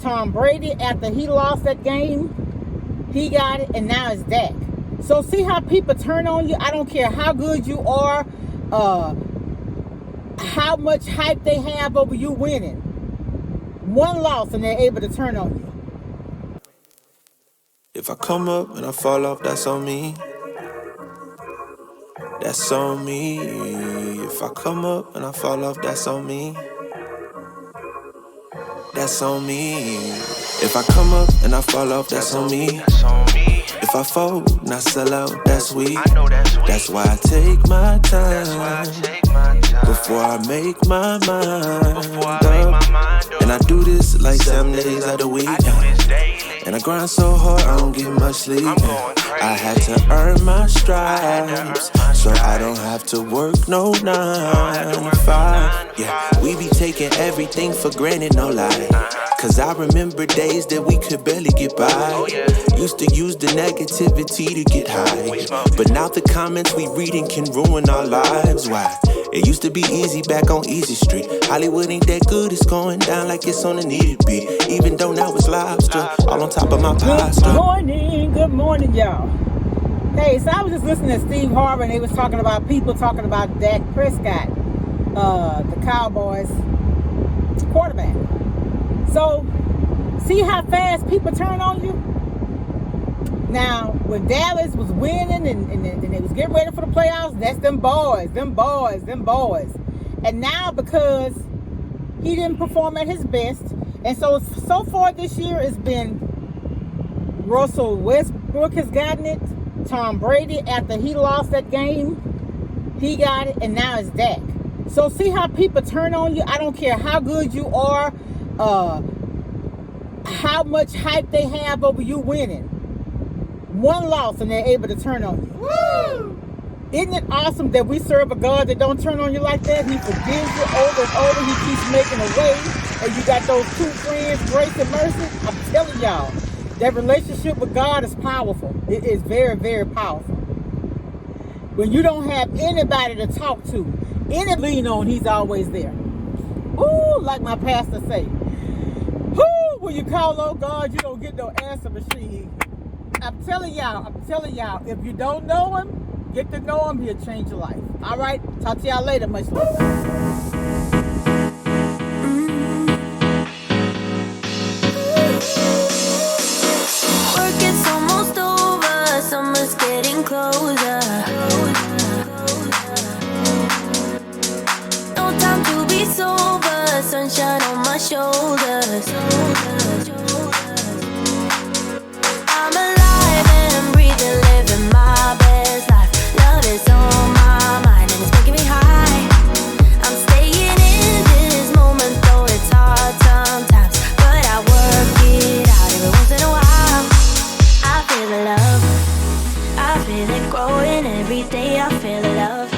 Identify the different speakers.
Speaker 1: Tom Brady, after he lost that game, he got it, and now it's Dak. So see how people turn on you? I don't care how good you are, how much hype they have over you winning. One loss and they're able to turn on you.
Speaker 2: If I come up and I fall off, that's on me. That's on me. If I come up and I fall off, that's on me. That's on me. If I come up and I fall off, that's on me. If I fold and I sell out, that's weak. That's why I take my time before I make my mind up. And I do this like 7 days out of the week. And I grind so hard, I don't get much sleep. I had to earn my stripes, so I don't have to work no 9 to 5. Yeah, we be taking everything for granted, no lie. Cause I remember days that we could barely get by. Used to use the negativity to get high, but now the comments we reading can ruin our lives. Why? It used to be easy back on Easy Street. Hollywood ain't that good, it's going down like it's on a needed beat. Even though now it's lobster, all on top of my pasta.
Speaker 1: Good morning, y'all. Hey, so I was just listening to Steve Harvey, and they was talking about people talking about Dak Prescott, the Cowboys quarterback. So, see how fast people turn on you? Now, when Dallas was winning and they was getting ready for the playoffs, that's them boys. And now because he didn't perform at his best, and so far this year it's been Russell Westbrook has gotten it, Tom Brady, after he lost that game, he got it, and now it's Dak. So see how people turn on you? I don't care how good you are, how much hype they have over you winning. One loss and they're able to turn on you. Woo! Isn't it awesome that we serve a God that don't turn on you like that? He forgives you over and over. He keeps making a way. And you got those two friends, grace and mercy. I'm telling y'all, that relationship with God is powerful. It is very, very powerful. When you don't have anybody to talk to, any lean on, he's always there. Ooh, like my pastor say. Ooh, when you call on God, you don't get no answer machine. I'm telling y'all, if you don't know him, get to know him, he'll change your life. All right? Talk to y'all later. Much love.
Speaker 3: Work is almost over, summer's getting closer. No time to be sober, sunshine on my shoulders. I'm alive and breathing, living my best life. Love is on my mind and it's making me high. I'm staying in this moment, though it's hard sometimes, but I work it out every once in a while. I feel the love, I feel it growing every day. I feel the love.